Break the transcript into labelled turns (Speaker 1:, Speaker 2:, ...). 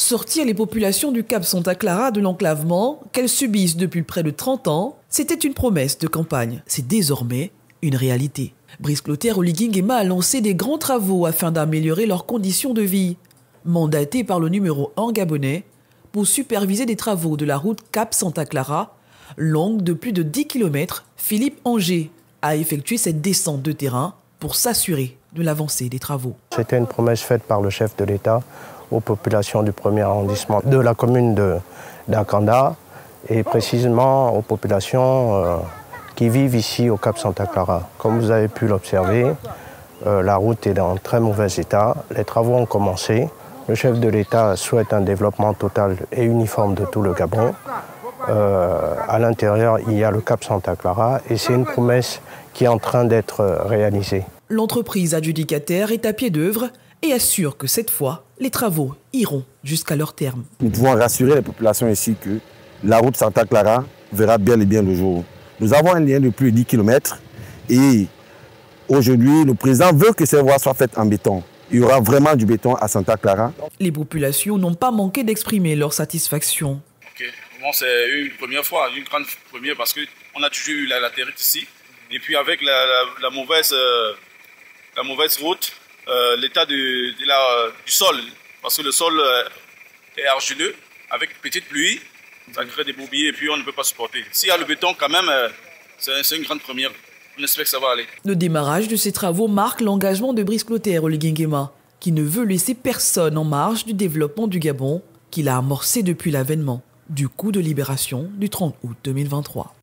Speaker 1: Sortir les populations du Cap Santa Clara de l'enclavement qu'elles subissent depuis près de 30 ans, c'était une promesse de campagne. C'est désormais une réalité. Brice Clotaire Oligui Nguema a lancé des grands travaux afin d'améliorer leurs conditions de vie. Mandaté par le numéro 1 gabonais pour superviser des travaux de la route Cap Santa Clara, longue de plus de 10 km, Philippe Anger a effectué cette descente de terrain pour s'assurer de l'avancée des travaux.
Speaker 2: C'était une promesse faite par le chef de l'État aux populations du premier arrondissement de la commune d'Akanda et précisément aux populations qui vivent ici au Cap Santa Clara. Comme vous avez pu l'observer, la route est dans très mauvais état. Les travaux ont commencé. Le chef de l'État souhaite un développement total et uniforme de tout le Gabon. À l'intérieur, il y a le Cap Santa Clara et c'est une promesse qui est en train d'être réalisée.
Speaker 1: L'entreprise adjudicataire est à pied d'œuvre et assure que cette fois, les travaux iront jusqu'à leur terme.
Speaker 3: Nous pouvons rassurer les populations ici que la route Santa Clara verra bien et bien le jour. Nous avons un lien de plus de 10 km et aujourd'hui, le président veut que ces voies soient faites en béton. Il y aura vraiment du béton à Santa Clara.
Speaker 1: Les populations n'ont pas manqué d'exprimer leur satisfaction.
Speaker 4: Bon, c'est une première fois, une grande première parce qu'on a toujours eu la terre ici. Et puis avec la mauvaise route, l'état du sol, parce que le sol est argileux, avec petite pluie, ça crée des bourbiers et puis on ne peut pas supporter. S'il y a le béton quand même, c'est une grande première. On espère que ça va aller.
Speaker 1: Le démarrage de ces travaux marque l'engagement de Brice Clotaire Oligui Nguema, qui ne veut laisser personne en marge du développement du Gabon qu'il a amorcé depuis l'avènement du coup de libération du 30 août 2023.